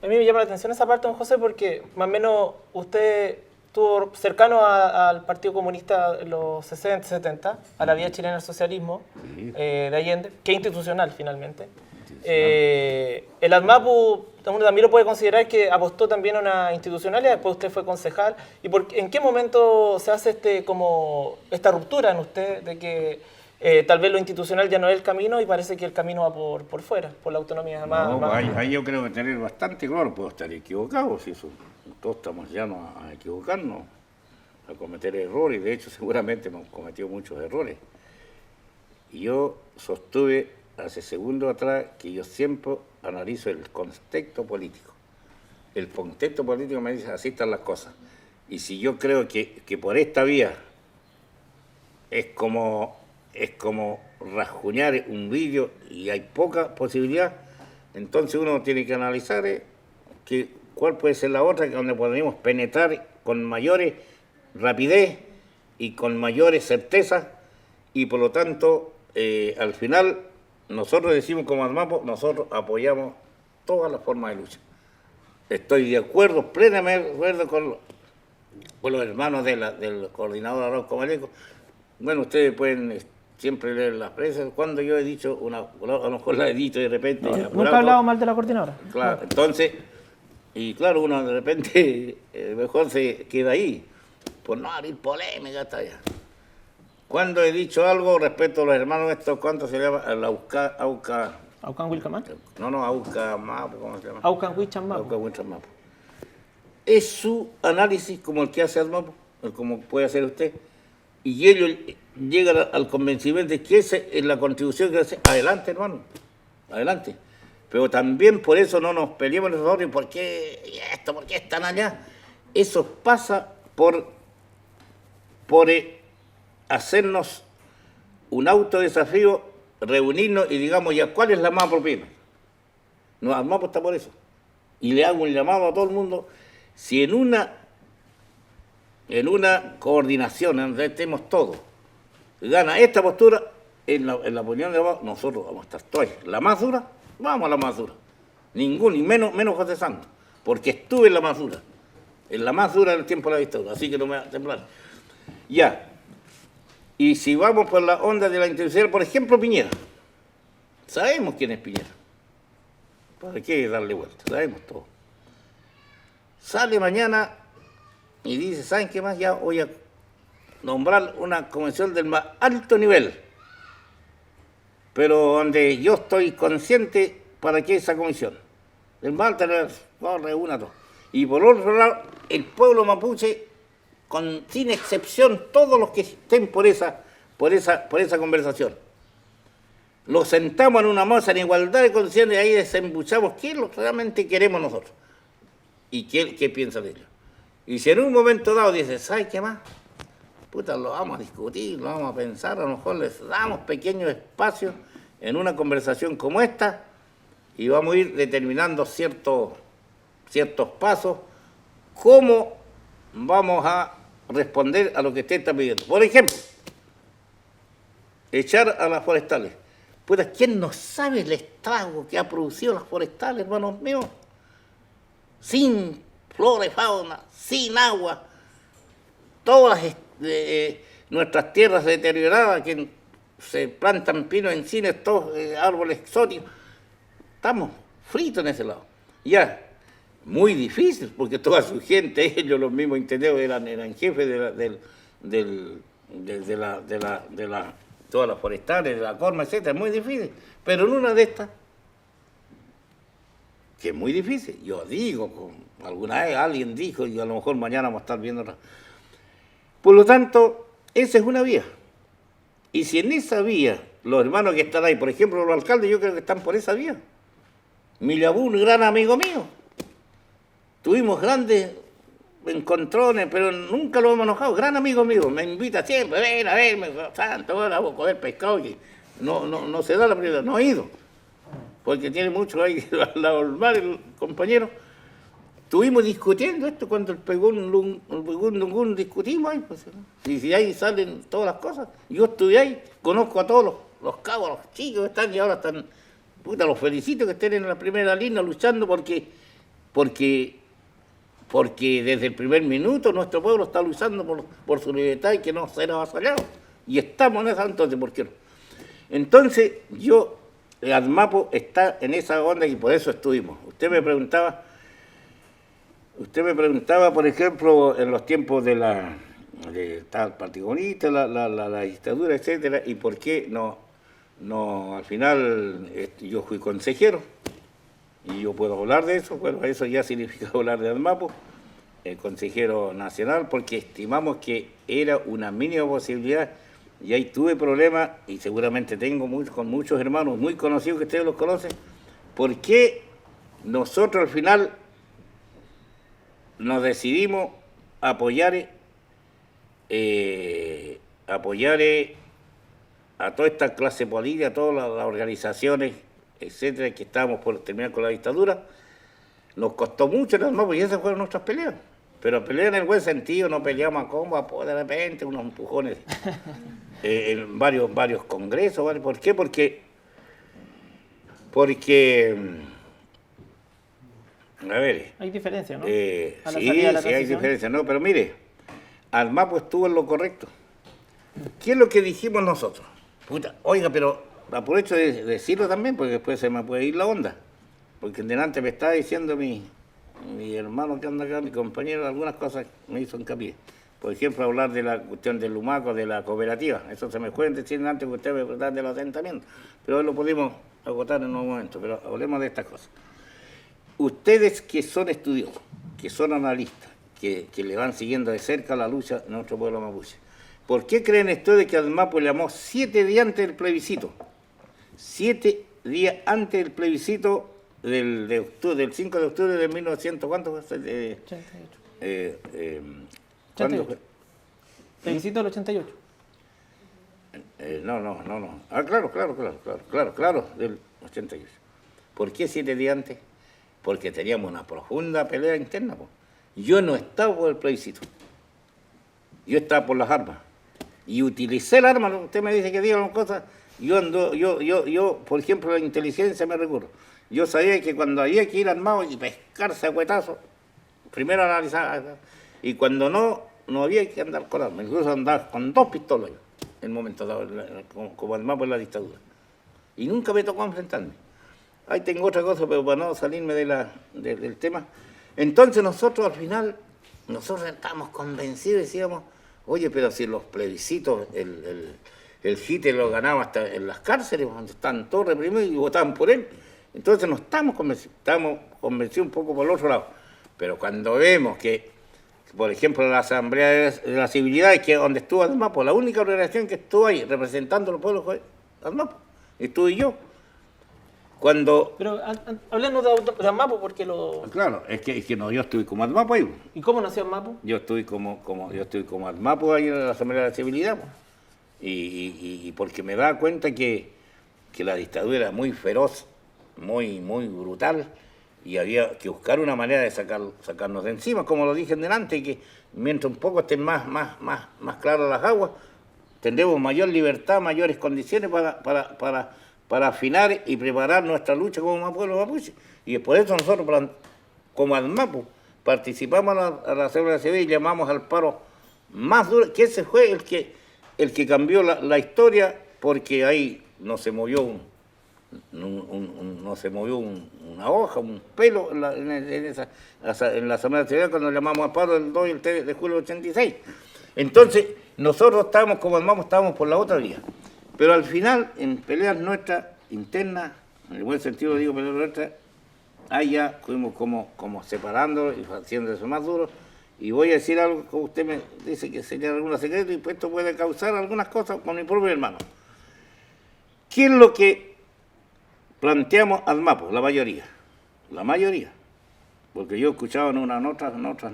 A mí me llama la atención esa parte, don José, porque más o menos usted estuvo cercano al Partido Comunista en los 60, 70, a la vía chilena del socialismo Sí, de Allende, que es institucional finalmente. institucional. El ADMAPU, uno también lo puede considerar que apostó también a una institucionalidad, después usted fue concejal. ¿En qué momento se hace esta ruptura en usted de que tal vez lo institucional ya no es el camino y parece que el camino va por fuera, por la autonomía No, pues ahí yo creo que tener bastante claro, puedo estar equivocado, si eso, todos estamos llanos a equivocarnos, a cometer errores, de hecho seguramente hemos cometido muchos errores. Y yo sostuve hace segundos atrás que yo siempre analizo el contexto político. El contexto político me dice, así están las cosas. Y si yo creo que por esta vía es como rasguñar un vídeo y hay poca posibilidad, entonces uno tiene que analizar cuál puede ser la otra, que donde podemos penetrar con mayores rapidez y con mayores certezas, y por lo tanto, al final, nosotros decimos como ADMAPO, nosotros apoyamos todas las formas de lucha. Estoy de acuerdo, plenamente de acuerdo con los hermanos del coordinador Arauco Maleco. Bueno, ustedes pueden siempre leer las presas. Cuando yo he dicho a lo mejor la he dicho de repente. nunca he hablado mal de la coordinadora. Claro, entonces, y claro, uno de repente mejor se queda ahí, por no abrir polémica hasta allá. Cuando he dicho algo respecto a los hermanos estos, ¿cuánto se llama? ¿Aucan Wilcamán? No, Auca Mapo, ¿cómo se llama? Aucan Huichan Mapo. Auca Huichan Mapo. Es su análisis como el que hace ADMAPO, como puede hacer usted, y ellos llegan al convencimiento de que esa es la contribución que hace. Adelante, hermano, adelante. Pero también por eso no nos peleemos nosotros, ¿por qué esto? ¿Por qué están allá? Eso pasa por hacernos un autodesafío, reunirnos y digamos ya cuál es la más apropiada. Nos armamos está por eso. Y le hago un llamado a todo el mundo, si en una coordinación en donde estemos todos, gana esta postura, en la opinión de nosotros vamos a estar todos. La más dura, vamos a la más dura. Ningún, y menos José Santos, porque estuve en la más dura del tiempo de la dictadura, así que no me va a temblar. Ya. Y si vamos por la onda de la institucional, por ejemplo, Piñera. Sabemos quién es Piñera. ¿Para qué darle vuelta? Sabemos todo. Sale mañana y dice, ¿saben qué más? Ya voy a nombrar una convención del más alto nivel. Pero donde yo estoy consciente para qué esa comisión. El más alto nivel, vamos a reunir a todos. Y por otro lado, el pueblo mapuche, sin excepción, todos los que estén por esa conversación. Los sentamos en una mesa en igualdad de conciencia y ahí desembuchamos qué es lo que realmente queremos nosotros. Y qué piensan ellos. Y si en un momento dado dices, ¿sabes qué más? Puta, lo vamos a discutir, lo vamos a pensar, a lo mejor les damos pequeños espacios en una conversación como esta y vamos a ir determinando ciertos pasos, cómo vamos a responder a lo que usted está pidiendo. Por ejemplo, echar a las forestales. Pues, ¿quién no sabe el estrago que ha producido las forestales, hermanos míos? Sin flora y fauna, sin agua, todas nuestras tierras deterioradas, que se plantan pinos, encinas, todos árboles exóticos. Estamos fritos en ese lado. Ya, muy difícil, porque toda su gente, ellos los mismos intendentes eran jefes de todas las forestales, de la Corma, etcétera, es muy difícil. Pero en una de estas, que es muy difícil, yo digo, alguna vez alguien dijo, y a lo mejor mañana vamos a estar viendo otra. Por lo tanto, esa es una vía. Y si en esa vía, los hermanos que están ahí, por ejemplo, los alcaldes, yo creo que están por esa vía. Millabú, un gran amigo mío. Tuvimos grandes encontrones, pero nunca lo hemos enojado. Gran amigo mío, me invita siempre, ven a verme, santo, bueno, a comer pescado, y no se da la prioridad, no ha ido, porque tiene mucho ahí al lado del mar, el compañero. Estuvimos discutiendo esto cuando el Pegún discutimos ahí, pues, y si ahí salen todas las cosas. Yo estuve ahí, conozco a todos los cabos, los chicos que están y ahora están, puta, los felicito que estén en la primera línea luchando porque porque desde el primer minuto nuestro pueblo está luchando por su libertad y que no será avasallado. Y estamos en esa, entonces, ¿por qué no? Entonces, ADMAPO está en esa onda y por eso estuvimos. Usted me preguntaba, por ejemplo, en los tiempos de el Partido Comunista, la dictadura, etcétera, y por qué no, al final yo fui consejero. Y yo puedo hablar de eso, bueno, eso ya significa hablar de ADMAPO, el consejero nacional, porque estimamos que era una mínima posibilidad, y ahí tuve problemas, y seguramente tengo con muchos hermanos muy conocidos que ustedes los conocen, porque nosotros al final nos decidimos apoyar a toda esta clase política, a todas las organizaciones, etcétera, que estábamos por terminar con la dictadura. Nos costó mucho el ADMAPO y esas fueron nuestras peleas. Pero peleas en el buen sentido, no peleamos a comba, pues de repente, unos empujones en varios congresos. ¿Vale? ¿Por qué? Porque, a ver... Hay diferencia, ¿no? Sí, hay diferencia, ¿no? Pero mire, ADMAPO estuvo en lo correcto. ¿Qué es lo que dijimos nosotros? Puta, oiga, pero aprovecho de decirlo también, porque después se me puede ir la onda. Porque delante me estaba diciendo mi hermano que anda acá, mi compañero, algunas cosas me hizo hincapié. Por ejemplo, hablar de la cuestión del Lumaco, de la cooperativa. Eso se me puede decir antes que usted me hablar de los asentamientos. Pero hoy lo pudimos agotar en un momento. Pero hablemos de estas cosas. Ustedes que son estudiosos, que son analistas, que le van siguiendo de cerca la lucha de nuestro pueblo mapuche, ¿por qué creen ustedes que ADMAPO llamó 7 días antes del plebiscito? 7 días antes del plebiscito del 5 de octubre de 1900, ¿cuánto fue? 88. ¿Cuándo fue? Plebiscito del 88. No. Ah, claro, del 88. ¿Por qué 7 días antes? Porque teníamos una profunda pelea interna. Po. Yo no estaba por el plebiscito. Yo estaba por las armas. Y utilicé el arma, usted me dice que digan cosas, yo, por ejemplo, la inteligencia me recurro. Yo sabía que cuando había que ir armado y pescarse a cuetazos, primero analizar, y cuando no había que andar con armas, incluso andar con 2 pistolas en el momento dado, como ADMAPO en la dictadura. Y nunca me tocó enfrentarme. Ahí tengo otra cosa, pero para no salirme del tema. Entonces nosotros al final, estábamos convencidos, decíamos, oye, pero si los plebiscitos, el Hitler lo ganaba hasta en las cárceles, donde están todos reprimidos y votaban por él. Entonces no estamos convencidos un poco por el otro lado. Pero cuando vemos que, por ejemplo, la Asamblea de la Civilidad, que es donde estuvo ADMAPO, la única organización que estuvo ahí representando a los pueblos fue ADMAPO, estuve yo. Pero hablemos de ADMAPO porque lo... Claro, es que no, yo estuve como ADMAPO ahí. ¿Y cómo nació ADMAPO? Yo estuve como ADMAPO ahí en la Asamblea de la Civilidad. Y porque me da cuenta que la dictadura era muy feroz, muy brutal, y había que buscar una manera de sacarnos de encima, como lo dije delante, que mientras un poco estén más claras las aguas, tendremos mayor libertad, mayores condiciones para afinar y preparar nuestra lucha como pueblo mapuche. Y por eso nosotros, como ADMAPO, participamos a la Asamblea Civil y llamamos al paro más duro, que ese fue el que cambió la historia, porque ahí no se movió una hoja, un pelo en la Asamblea Civil cuando llamamos al paro el 2 y el 3 de julio del 86. Entonces, nosotros estábamos como ADMAPO, estábamos por la otra vía. Pero al final, en peleas nuestras internas, en el buen sentido digo peleas nuestras, ahí ya fuimos como separando y haciendo eso más duro. Y voy a decir algo que usted me dice que sería algún secreto y pues esto puede causar algunas cosas con mi propio hermano. ¿Qué es lo que planteamos ADMAPO? La mayoría. Porque yo he escuchado en otras notas,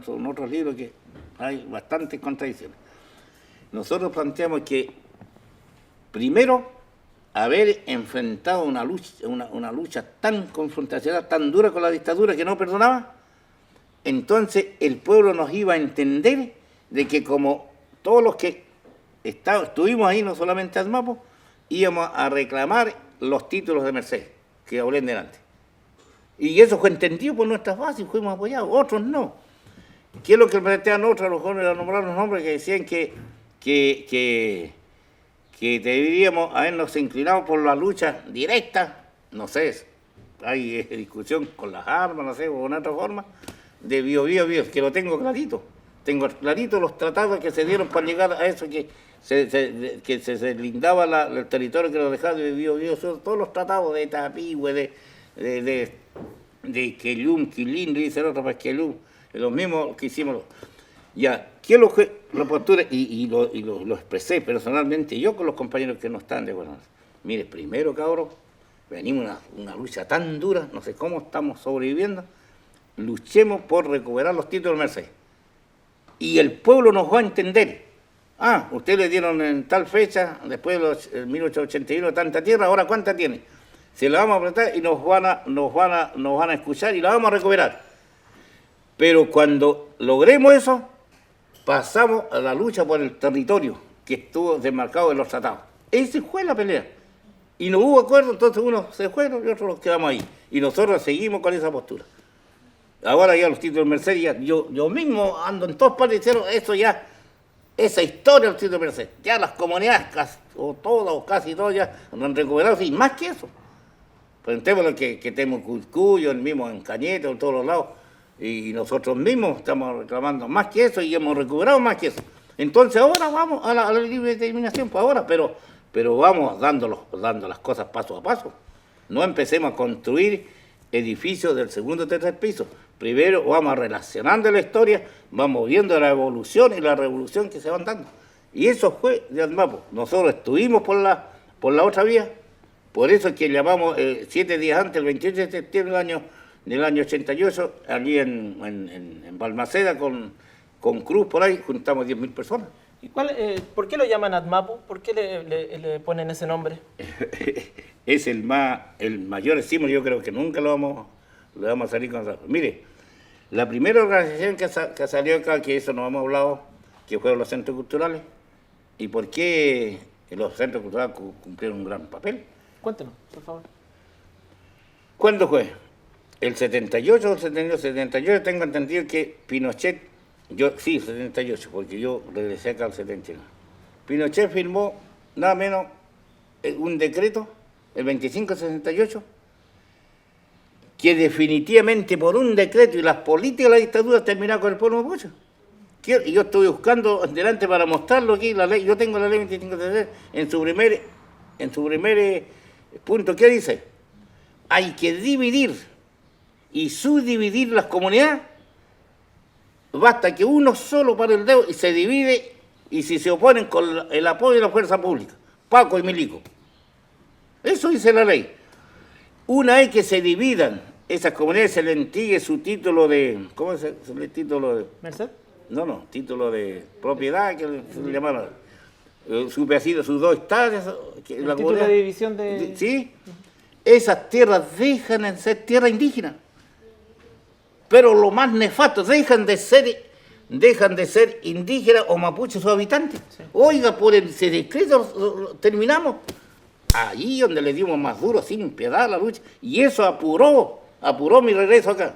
en otros libros que hay bastantes contradicciones. Nosotros planteamos que primero, haber enfrentado una lucha tan confrontacional, tan dura con la dictadura que no perdonaba, entonces el pueblo nos iba a entender de que como todos los que estuvimos ahí, no solamente ADMAPO, íbamos a reclamar los títulos de Mercedes, que hablé delante. Y eso fue entendido por nuestras bases y fuimos apoyados, otros no. ¿Qué es lo que plantean otros? A lo mejor era nombrar los nombres que decían que deberíamos habernos inclinado por la lucha directa, no sé, hay discusión con las armas, no sé, o en otra forma, de Biobío, que lo tengo clarito. Tengo clarito los tratados que se dieron para llegar a eso, que se lindaba el territorio que nos dejaba de Biobío, todos los tratados de Tapigüe, de Quelum, Quilín, dice el otro, Quelum, los mismos que hicimos. Ya, ¿qué es lo que la postura? Y lo expresé personalmente yo con los compañeros que no están de acuerdo. Mire, primero, cabros, venimos una lucha tan dura, no sé cómo estamos sobreviviendo, luchemos por recuperar los títulos de Merced. Y el pueblo nos va a entender. Ah, ustedes le dieron en tal fecha, después de 1881, tanta tierra, ahora ¿cuánta tiene? Se la vamos a apretar y nos van a escuchar y la vamos a recuperar. Pero cuando logremos eso, pasamos a la lucha por el territorio que estuvo desmarcado en los tratados. Esa fue la pelea. Y no hubo acuerdo, entonces unos se fueron y otros nos quedamos ahí. Y nosotros seguimos con esa postura. Ahora ya los títulos de Merced, ya, yo mismo ando en todas partes diciendo eso ya, esa historia del título de Merced. Ya las comunidades, o todas o casi todas ya lo han recuperado, y más que eso. Preguntémoslo que tenemos Cuscuyo, el mismo en Cañete, en todos los lados. Y nosotros mismos estamos reclamando más que eso y hemos recuperado más que eso. Entonces ahora vamos a la libre determinación, pues ahora, pero vamos dando las cosas paso a paso. No empecemos a construir edificios del segundo o tercer piso. Primero vamos relacionando la historia, vamos viendo la evolución y la revolución que se van dando. Y eso fue de ADMAPO. Nosotros estuvimos por la otra vía, por eso es que llamamos 7 días antes, el 28 de septiembre del año 88, allí en Balmaceda, con Cruz por ahí, juntamos 10.000 personas. ¿Y por qué lo llaman ADMAPO? ¿Por qué le ponen ese nombre? Es el mayor estímulo, yo creo que nunca lo vamos a salir con eso. Mire, la primera organización que salió acá, que eso nos hemos hablado, que fueron los centros culturales, y por qué los centros culturales cumplieron un gran papel. Cuéntenos, por favor. ¿Cuándo fue? El 78 o el 78, tengo entendido que Pinochet, sí, 78, porque yo regresé acá al 79. Pinochet firmó nada menos un decreto, el 2568, que definitivamente por un decreto y las políticas de la dictadura terminaron con el pueblo mapuche. Y yo estuve buscando delante para mostrarlo aquí, la ley, yo tengo la ley 2563 en su primer punto, ¿qué dice? Hay que dividir y subdividir las comunidades. Basta que uno solo para el dedo y se divide, y si se oponen con el apoyo de la fuerza pública, Paco y Milico. Eso dice la ley. Una vez que se dividan esas comunidades, se le entregue su título de... ¿Cómo es el título de...? ¿Merced? No, título de propiedad, que le llamaron. Su pedacito, sus 2 hectáreas. El título de división de... Sí. Esas tierras dejan de ser tierra indígena. Pero lo más nefasto, dejan de ser indígenas o mapuches sus habitantes. Sí. Oiga, por ese decreto terminamos. Allí donde le dimos más duro, sin piedad, la lucha. Y eso apuró mi regreso acá.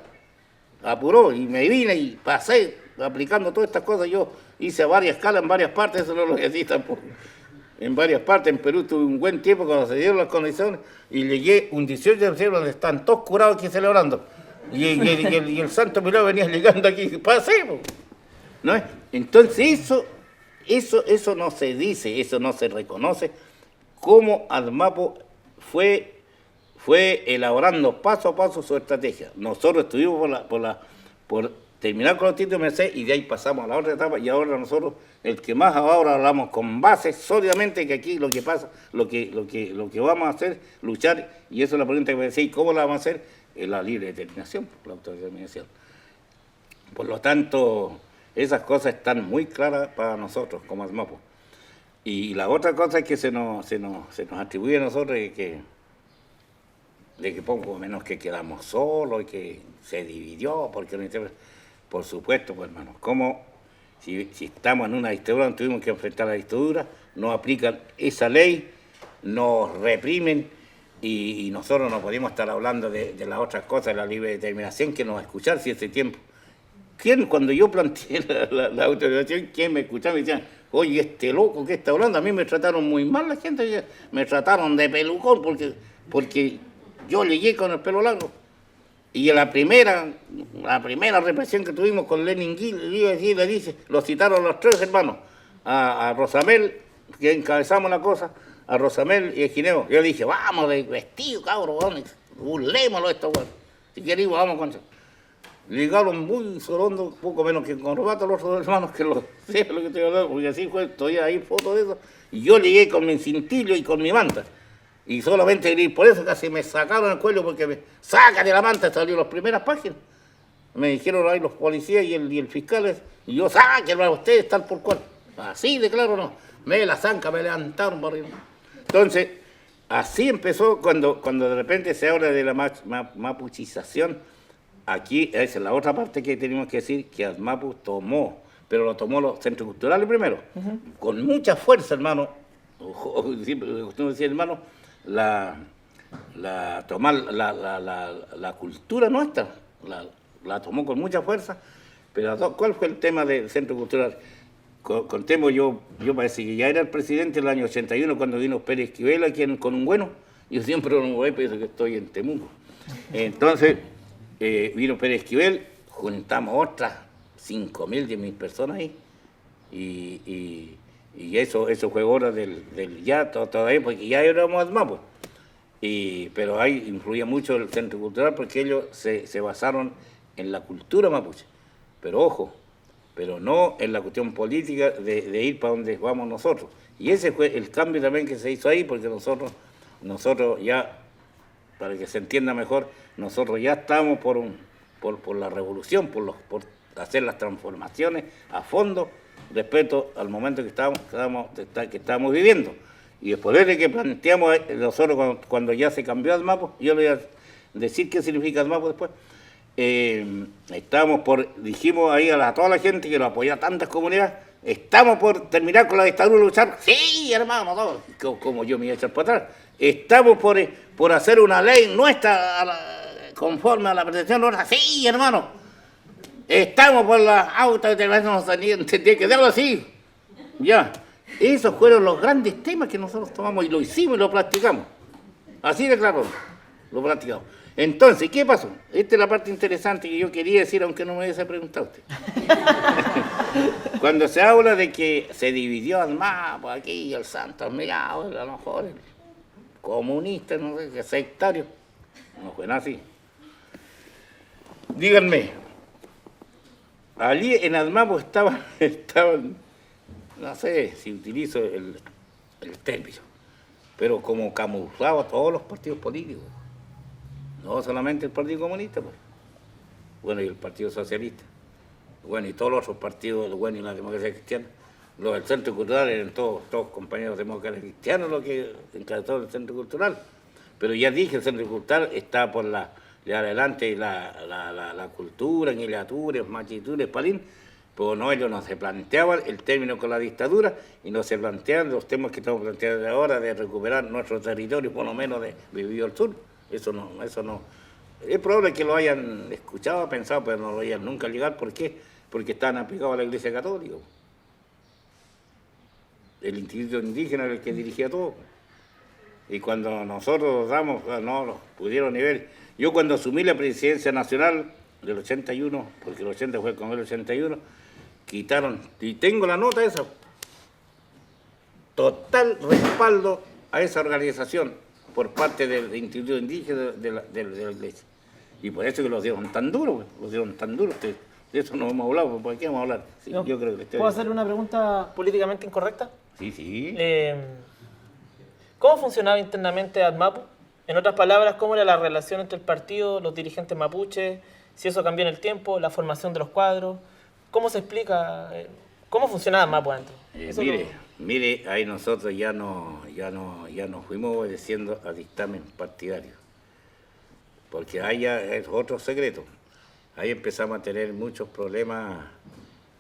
Apuró, y me vine y pasé aplicando todas estas cosas. Yo hice a varias escalas en varias partes, eso no lo voy a decir tampoco. En varias partes, en Perú tuve un buen tiempo cuando se dieron las condiciones y llegué un 18 de septiembre donde están todos curados aquí celebrando. Y el santo milagro venía llegando aquí, pasemos. ¿No? Entonces eso no se dice, eso no se reconoce, cómo ADMAPO fue elaborando paso a paso su estrategia. Nosotros estuvimos por terminar con los títulos de Merced y de ahí pasamos a la otra etapa, y ahora nosotros, el que más ahora hablamos con bases sólidamente, que aquí lo que pasa, lo que vamos a hacer, luchar, y eso es la pregunta que me decía, ¿y cómo la vamos a hacer? Es la libre determinación, la autodeterminación. Por lo tanto, esas cosas están muy claras para nosotros como ADMAPO. Y la otra cosa es que se nos atribuye a nosotros de que poco menos que quedamos solos y que se dividió, porque por supuesto, pues hermanos, como si estamos en una dictadura, no tuvimos que enfrentar la dictadura, nos aplican esa ley, nos reprimen, y nosotros no podíamos estar hablando de las otras cosas, de la libre determinación, que nos escuchar si ese tiempo. ¿Quién, cuando yo planteé la autorización, quién me escuchaba? Me decían, oye, este loco, ¿qué está hablando? A mí me trataron muy mal la gente, me trataron de pelucón porque yo llegué con el pelo largo. Y en la primera represión que tuvimos con Lenin Gil, le dice, lo citaron los tres hermanos, a Rosamel, que encabezamos la cosa, a Rosamel y a Gineo. Yo le dije, vamos de vestido, cabrón, burlémoslo esto, bueno. Si queréis, vamos con eso. Llegaron muy sorondo, poco menos que con corbata los otros hermanos, que lo sé lo que estoy hablando, porque así fue, todavía hay fotos de eso. Y yo llegué con mi cintillo y con mi manta. Y solamente quería ir por eso, casi me sacaron el cuello porque me sacan de la manta, salió las primeras páginas. Me dijeron ahí los policías y el fiscal, y yo, sáquenlo a ustedes tal por cual. Así de claro no. Me la zanca, me levantaron por arriba. Entonces, así empezó cuando de repente se habla de la mapuchización. Aquí, esa es la otra parte que tenemos que decir, que ADMAPU tomó, pero lo tomó los centros culturales primero, con mucha fuerza, hermano, siempre costumo decir, hermano, tomar la cultura nuestra, la tomó con mucha fuerza, pero ¿cuál fue el tema del centro cultural? Contemos, yo parece que ya era el presidente el año 81 cuando vino Pérez Esquivel aquí con un bueno, yo siempre lo voy, pienso que estoy en Temuco. Entonces, vino Pérez Esquivel, juntamos otras 5.000, 10.000 personas ahí, y eso fue hora del ya, todavía, porque ya éramos ADMAPU. Pero ahí influía mucho el centro cultural porque ellos se basaron en la cultura mapuche. Pero ojo, pero no en la cuestión política de ir para donde vamos nosotros. Y ese fue el cambio también que se hizo ahí, porque nosotros ya, para que se entienda mejor, nosotros ya estamos por la revolución, por hacer las transformaciones a fondo respecto al momento que estamos viviendo. Y después de que planteamos nosotros cuando ya se cambió ADMAPU, yo le voy a decir qué significa ADMAPU después. Dijimos ahí a toda la gente que lo apoya a tantas comunidades, estamos por terminar con la dictadura y luchar. Sí, hermano, todos. Como yo me iba a echar para atrás. Estamos por hacer una ley nuestra conforme a la protección nuestra. Sí, hermano. Estamos por la autodeterminación, tendría que darlo así. Ya. Esos fueron los grandes temas que nosotros tomamos y lo hicimos y lo practicamos. Así de claro, lo practicamos. Entonces, ¿qué pasó? Esta es la parte interesante que yo quería decir, aunque no me hubiese preguntado usted. Cuando se habla de que se dividió ADMAPU aquí, el Santo Almirado, a lo mejor el comunista, no sé, sectario, no fue nada así. Díganme, allí en ADMAPU estaban, no sé si utilizo el término, pero como camuflado a todos los partidos políticos. No solamente el Partido Comunista, pues. Bueno, y el Partido Socialista. Bueno, y todos los otros partidos, bueno, y la democracia cristiana. Los del Centro Cultural eran todos compañeros demócratas cristianos los que encabezaron el Centro Cultural. Pero ya dije, el Centro Cultural está por de adelante la cultura, Guillatura, Machitura, Palín, pero no, ellos no se planteaban el término con la dictadura y no se planteaban los temas que estamos planteando ahora de recuperar nuestro territorio, por lo menos de Vivido al Sur. Eso no. Es probable que lo hayan escuchado, pensado, pero no lo hayan nunca llegado. ¿Por qué? Porque están aplicados a la Iglesia Católica. El Instituto Indígena era el que dirigía todo. Y cuando nosotros no los pudieron ni ver. Yo cuando asumí la presidencia nacional del 81, porque el 80 fue con el 81, quitaron, y tengo la nota esa, total respaldo a esa organización por parte del Instituto Indígena de la Iglesia. Y por eso que los dieron tan duros, de eso no hemos hablado, ¿por qué vamos a hablar? Sí, No. yo creo que ¿Puedo hacerle una pregunta políticamente incorrecta? Sí. ¿Cómo funcionaba internamente ADMAPU? En otras palabras, ¿cómo era la relación entre el partido, los dirigentes mapuches? Si eso cambió en el tiempo, la formación de los cuadros. ¿Cómo se explica? ¿Cómo funcionaba ADMAPU adentro? Mire, ahí nosotros ya no fuimos obedeciendo a dictamen partidario, porque ahí ya es otro secreto. Ahí empezamos a tener muchos problemas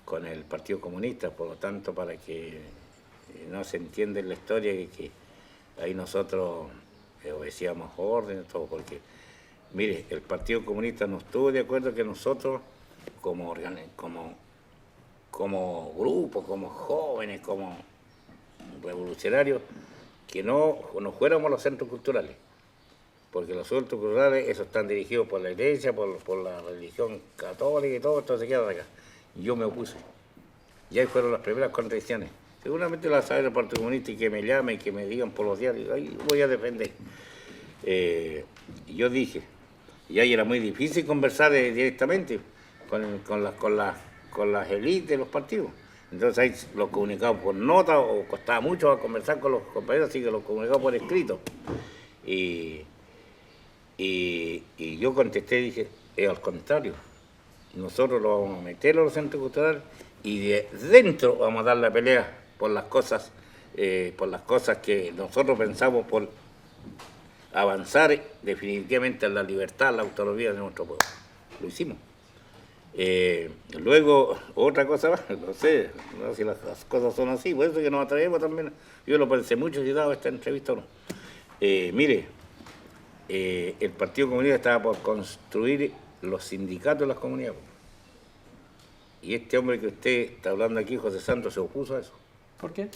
con el Partido Comunista, por lo tanto, para que no se entienda en la historia que ahí nosotros obedecíamos órdenes, todo, porque, mire, el Partido Comunista no estuvo de acuerdo que nosotros, como grupo, como jóvenes, como revolucionarios, que no fuéramos a los centros culturales, porque los centros culturales, esos están dirigidos por la iglesia, por la religión católica y todo, esto se queda de acá. Y yo me opuse. Y ahí fueron las primeras contradicciones. Seguramente la sabe el Partido Comunista y que me llamen y que me digan por los diarios, ahí voy a defender. Y yo dije, y ahí era muy difícil conversar directamente con las élites de los partidos. Entonces ahí los comunicados por nota, o costaba mucho conversar con los compañeros, así que los comunicados por escrito. Y yo contesté, dije, al contrario, nosotros lo vamos a meter a los centros culturales y de dentro vamos a dar la pelea por las cosas que nosotros pensamos por avanzar definitivamente en la libertad, la autonomía de nuestro pueblo. Lo hicimos. Luego, otra cosa más, no sé si las cosas son así, por eso que nos atrevemos también. Yo lo pensé mucho si daba esta entrevista o no. Mire, el Partido Comunista estaba por construir los sindicatos de las comunidades. Y este hombre que usted está hablando aquí, José Santos, se opuso a eso. ¿Por qué?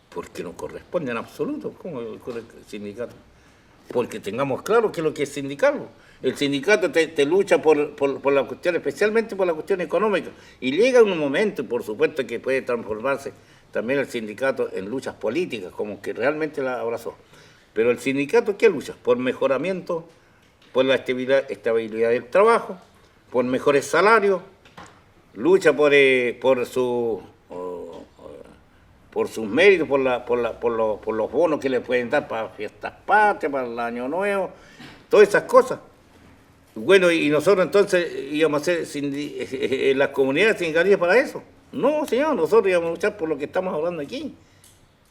Porque no corresponde en absoluto. ¿Cómo el sindicato? Porque tengamos claro qué es lo que es sindicato. El sindicato te lucha por la cuestión, especialmente por la cuestión económica. Y llega un momento, por supuesto, que puede transformarse también el sindicato en luchas políticas, como que realmente la abrazó. Pero el sindicato, ¿qué lucha? Por mejoramiento, por la estabilidad del trabajo, por mejores salarios, lucha por sus méritos, por los bonos que le pueden dar para fiestas patrias, para el año nuevo, todas esas cosas. Bueno, y nosotros entonces íbamos a hacer las comunidades sindicalistas para eso. No, señor, nosotros íbamos a luchar por lo que estamos hablando aquí.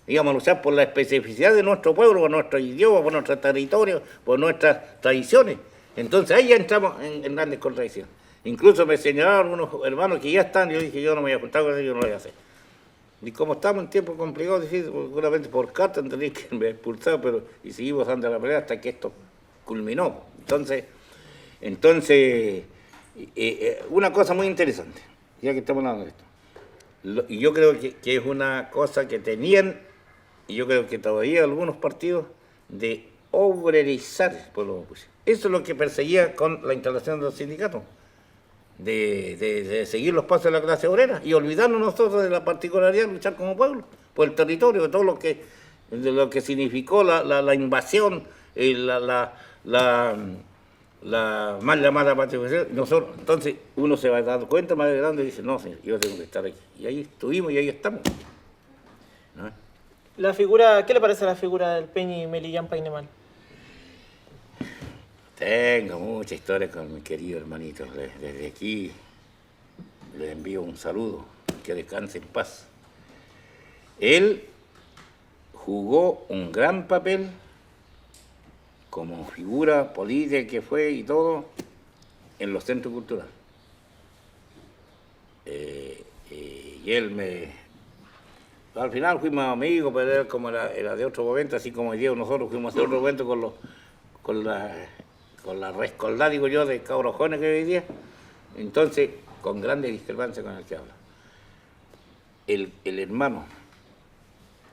Íbamos a luchar por la especificidad de nuestro pueblo, por nuestro idioma, por nuestro territorio, por nuestras tradiciones. Entonces ahí ya entramos en grandes contradicciones. Incluso me señalaron unos hermanos que ya están, y yo dije, yo no me voy a juntar con ellos, yo no lo voy a hacer. Y como estamos en tiempos complicados, difíciles, seguramente por carta tendría que me expulsar, pero y seguimos dando la pelea hasta que esto culminó. Entonces una cosa muy interesante, ya que estamos hablando de esto, y yo creo que es una cosa que tenían, y yo creo que todavía algunos partidos, de obrerizar el pueblo mapuche. Eso es lo que perseguía con la instalación de los sindicatos. De seguir los pasos de la clase obrera y olvidarnos nosotros de la particularidad de luchar como pueblo, por el territorio, de todo lo que significó la invasión, la mal llamada patricia. Nosotros, entonces uno se va dando cuenta más grande y dice, no, señor, yo tengo que estar aquí. Y ahí estuvimos y ahí estamos. ¿No? La figura, ¿qué le parece a la figura del Peñi Melillán Painemal? Tengo mucha historia con mi querido hermanito. Desde aquí le envío un saludo, que descanse en paz. Él jugó un gran papel como figura política que fue y todo en los centros culturales. Y él al final fuimos amigos, pero él como era de otro momento, así como hoy día nosotros fuimos de otro momento con la rescoldad, digo yo, de cabros jóvenes que hoy día. Entonces, con grandes discrepancias con el que habla. El hermano,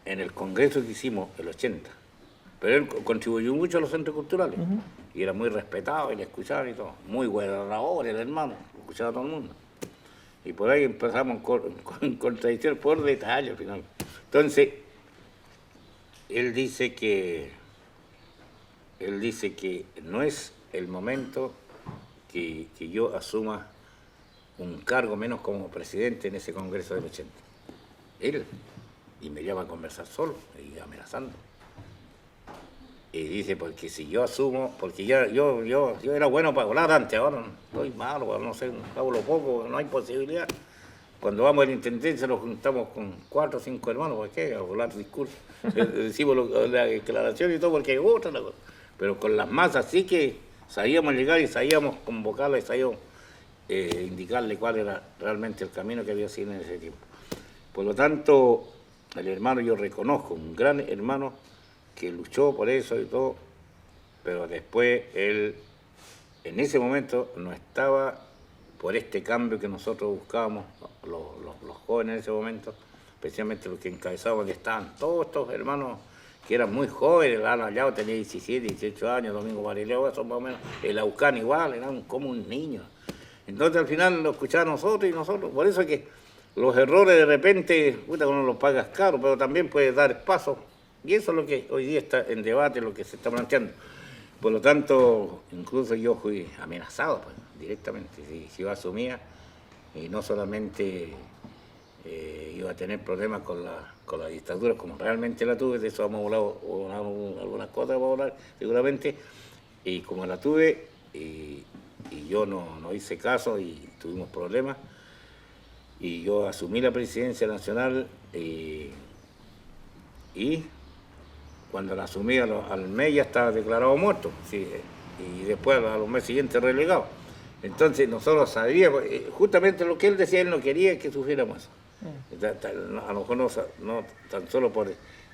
en el congreso que hicimos, el 80, pero él contribuyó mucho a los centros culturales, y era muy respetado, y le escuchaban y todo. Muy buena labor el hermano, lo escuchaba todo el mundo. Y por ahí empezamos con contradicciones por detalle al final. Entonces, él dice que no es el momento que yo asuma un cargo menos como presidente en ese congreso del 80. Él, y me llama a conversar solo, y amenazando. Y dice, porque si yo asumo, porque yo era bueno para hablar antes, ahora estoy malo, no sé, hablo poco, no hay posibilidad. Cuando vamos a la intendencia nos juntamos con 4 o 5 hermanos, ¿por qué? A hablar discursos. Decimos la declaración y todo, porque hay otra cosa. Pero con las masas sí que sabíamos llegar y sabíamos convocarla y sabíamos indicarle cuál era realmente el camino que había sido en ese tiempo. Por lo tanto, el hermano yo reconozco, un gran hermano que luchó por eso y todo, pero después él, en ese momento, no estaba por este cambio que nosotros buscábamos, los jóvenes en ese momento, especialmente los que encabezaban, que estaban todos estos hermanos que eran muy jóvenes, Lalo Allao tenía 17, 18 años, Domingo Marileo, eso más o menos, el Aucán igual, eran como un niño. Entonces al final lo escuchaban nosotros y nosotros, por eso es que los errores de repente, uno los pagas caro, pero también puedes dar paso, y eso es lo que hoy día está en debate, lo que se está planteando. Por lo tanto, incluso yo fui amenazado pues, directamente, si yo asumía, y no solamente iba a tener problemas con la dictadura, como realmente la tuve, de eso hemos hablado algunas cosas, vamos a hablar seguramente, y como la tuve, y yo no hice caso y tuvimos problemas, y yo asumí la presidencia nacional, y cuando la asumí al mes ya estaba declarado muerto, sí, y después a los meses siguientes relegado. Entonces nosotros sabíamos, justamente lo que él decía, él no quería que sufriéramos eso. A lo mejor no tan solo por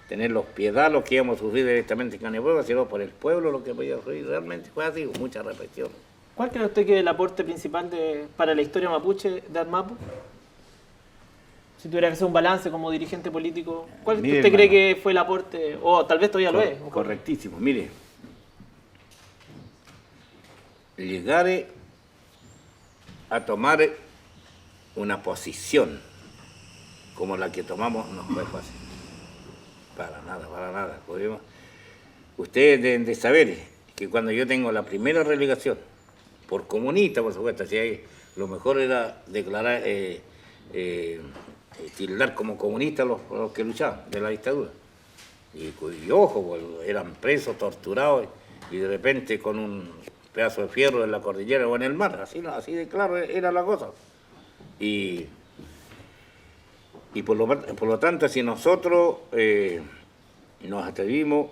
tener piedad lo que íbamos a sufrir directamente en carne y hueso, sino por el pueblo lo que podía sufrir. Realmente fue así, con mucha represión. ¿Cuál cree usted que es el aporte principal para la historia mapuche de ADMAPU? Si tuviera que hacer un balance como dirigente político, ¿cuál Mire, usted cree hermano, que fue el aporte? O tal vez todavía lo es. Correctísimo. Mire, llegar a tomar una posición como la que tomamos no fue fácil. Para nada. Ustedes deben de saber que cuando yo tengo la primera relegación, por comunista, por supuesto, si hay, lo mejor era declarar, tildar como comunistas los que luchaban de la dictadura. Y ojo, pues, eran presos, torturados, y de repente con un pedazo de fierro en la cordillera o en el mar, así de claro era la cosa. Y por lo tanto, si nosotros nos atrevimos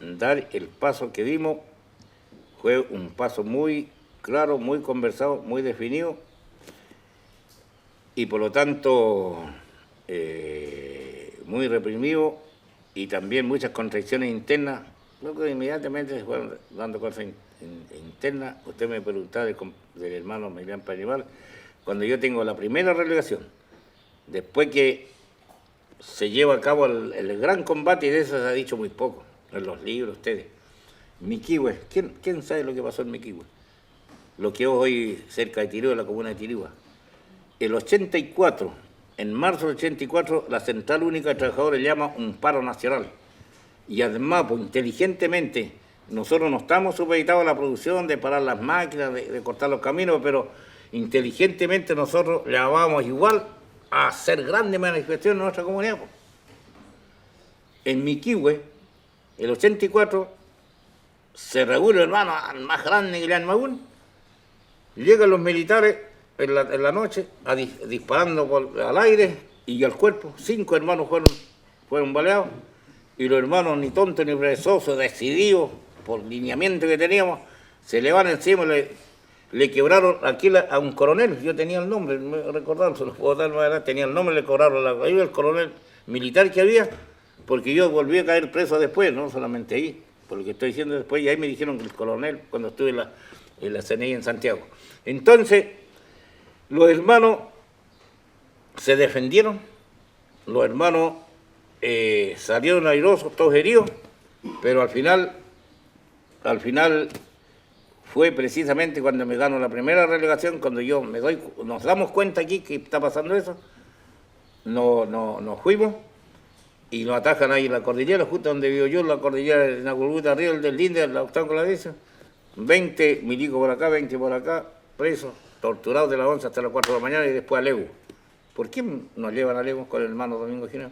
a dar el paso que dimos, fue un paso muy claro, muy conversado, muy definido, y por lo tanto muy reprimido, y también muchas contradicciones internas, luego inmediatamente se fueron dando cosas internas. Usted me preguntaba del hermano Millán Panimal, cuando yo tengo la primera relegación, después que se lleva a cabo el gran combate, y de eso se ha dicho muy poco en los libros ustedes. Miquihue, ¿quién sabe lo que pasó en Miquihue? Lo que es hoy cerca de Tirihua, la comuna de Tirihua. El 84, en marzo del 84, la Central Única de Trabajadores llama un paro nacional. Y además, pues, inteligentemente, nosotros no estamos supeditados a la producción de parar las máquinas, de cortar los caminos, pero inteligentemente nosotros llamábamos igual a hacer grandes manifestaciones en nuestra comunidad. Pues. En Miquihue, el 84, se reúne, hermano, más grande que el Almagún. Llegan los militares en la noche disparando al aire y al cuerpo. 5 hermanos fueron baleados, y los hermanos, ni tontos ni perezosos, decididos por lineamiento que teníamos, se le van encima, le quebraron aquí a un coronel. Yo tenía el nombre, me recordaron, se los puedo dar más adelante, tenía el nombre, le cobraron la ayuda del coronel militar que había, porque yo volví a caer preso después, no solamente ahí, por lo que estoy diciendo después, y ahí me dijeron que el coronel, cuando estuve en la CNI en Santiago. Entonces, los hermanos se defendieron, los hermanos salieron airosos, todos heridos, pero al final fue precisamente cuando me gano la primera relegación, cuando nos damos cuenta aquí que está pasando eso, nos fuimos y nos atajan ahí en la cordillera, justo donde vivo yo, en la cordillera de Naculbuta, Río del Linde, la octava con la dice, 20 milicos por acá, 20 por acá, presos, torturados de las 11 hasta las 4 de la mañana y después a Legu. ¿Por qué nos llevan a Legu con el hermano Domingo Gineo?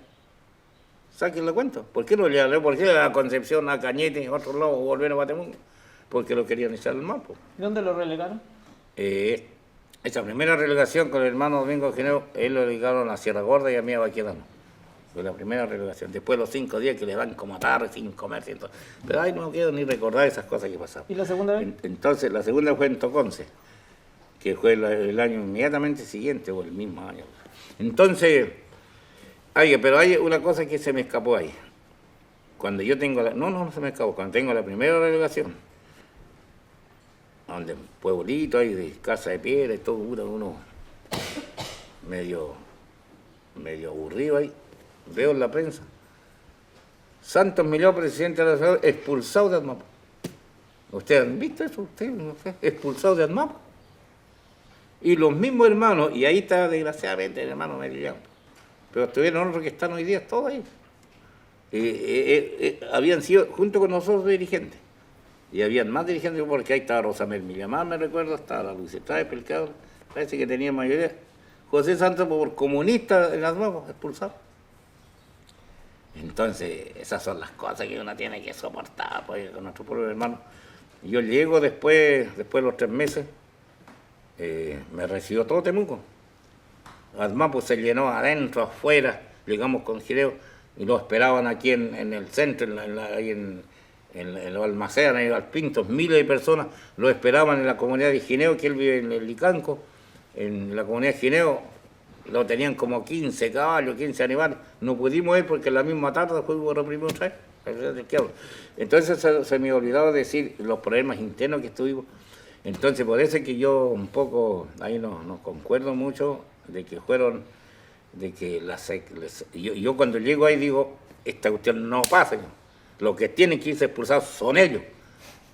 Saquen la cuenta. ¿Por qué nos llevan a Legu? ¿Por qué a Concepción, a Cañete, a otro lado, o volver a Batemundo? Porque lo querían echar al mapa. ¿Y dónde lo relegaron? Esa primera relegación con el hermano Domingo Gineo, él lo relegaron a Sierra Gorda y a mí a Baquedano. Fue la primera relegación. Después los 5 días que les dan como tarde, sin comer. Pero ahí no quiero ni recordar esas cosas que pasaban. ¿Y la segunda vez? Entonces, la segunda fue en Toconce, que fue el año inmediatamente siguiente o el mismo año. Entonces, pero hay una cosa que se me escapó ahí. cuando yo tengo no se me acabó, cuando tengo la primera delegación, donde pueblito hay de casa de piedra y todo, uno medio aburrido ahí, veo en la prensa, Santos Millau, presidente de la ciudad, expulsado de ADMAPO. ¿Ustedes han visto eso? ¿Ustedes no sé? Expulsado de ADMAPO. Y los mismos hermanos, y ahí está desgraciadamente el hermano Merillán, pero estuvieron otros que están hoy día todos ahí. Habían sido junto con nosotros dirigentes. Y habían más dirigentes porque ahí estaba Rosamel Millamar, me recuerdo, estaba la Luis Estrada, Pelcado, parece que tenía mayoría. José Santos por comunista en ADMAPO, expulsado. Entonces, esas son las cosas que uno tiene que soportar pues, con nuestro pueblo hermano. Yo llego después de los 3 meses, me recibió todo Temuco. ADMAPO se llenó adentro, afuera, llegamos con Gireo y lo esperaban aquí en el centro, ahí en los almacenes, ahí al Pintos, miles de personas lo esperaban en la comunidad de Gineo, que él vive en el Licanco, en la comunidad de Gineo. Lo tenían como 15 caballos, 15 animales. No pudimos ir porque la misma tarde fue reprimido otra vez. Entonces se me olvidaba decir los problemas internos que estuvimos. Entonces por eso es que yo un poco, ahí no concuerdo mucho de que fueron, de que yo cuando llego ahí digo, esta cuestión no pasa. Los que tienen que irse expulsados son ellos.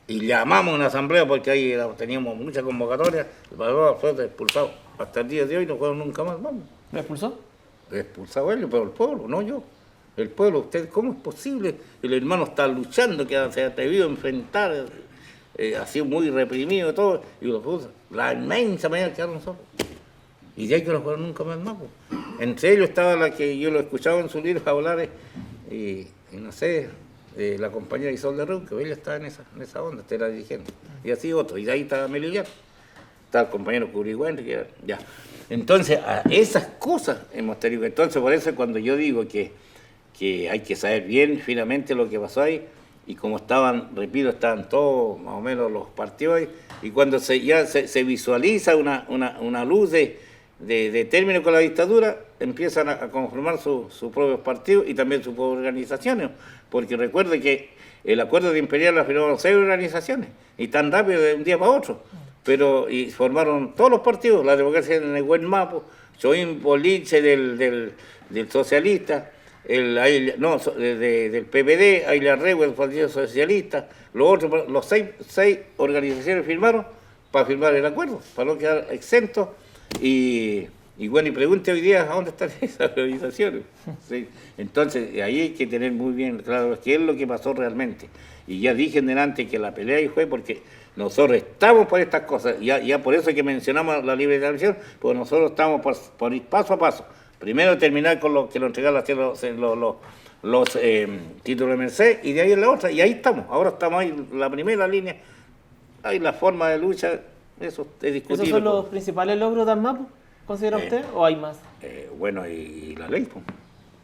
Y llamamos a una asamblea porque ahí teníamos muchas convocatorias, el padrón fue expulsado. Hasta el día de hoy no fueron nunca más, vamos. ¿Lo expulsó? Expulsado ellos, pero el pueblo, no yo. El pueblo, usted, ¿cómo es posible? El hermano está luchando, que se ha atrevido a enfrentar, ha sido muy reprimido todo, y lo puso. La inmensa mayoría quedaron solos. Y de ahí que no fueron nunca más, pues. Entre ellos estaba la que yo lo escuchaba en sus libros hablar, y no sé, la compañera Isolde Reun, que ella estaba en esa onda, era dirigente. Y así otro, y de ahí estaba Melillar. Está el compañero Curigüente, que era, ya. Entonces, a esas cosas hemos tenido. Entonces, por eso cuando yo digo que hay que saber bien, finamente, lo que pasó ahí, y como estaban, repito, estaban todos más o menos los partidos ahí, y cuando ya se visualiza una luz de término con la dictadura, empiezan a conformar sus propios partidos y también sus propias organizaciones, porque recuerde que el acuerdo de Imperial la firmaron 6 organizaciones, y tan rápido de un día para otro. Y formaron todos los partidos, la democracia en el buen mapo, Choín Boliche del socialista, del PPD, Ayla Rego del Partido Socialista, los 6 organizaciones firmaron para firmar el acuerdo, para no quedar exentos, y bueno, y pregunte hoy día a dónde están esas organizaciones. ¿Sí? Entonces, ahí hay que tener muy bien claro qué es lo que pasó realmente. Y ya dije en delante que la pelea ahí fue porque nosotros estamos por estas cosas, ya por eso es que mencionamos la libre transmisión, porque nosotros estamos por ir paso a paso. Primero terminar con lo que lo entregaron los títulos de Merced, y de ahí en la otra, y ahí estamos. Ahora estamos ahí en la primera línea, hay la forma de lucha, eso es discutible. ¿Esos son los principales logros de ADMAPO, considera usted, o hay más? Bueno, y la ley, pues.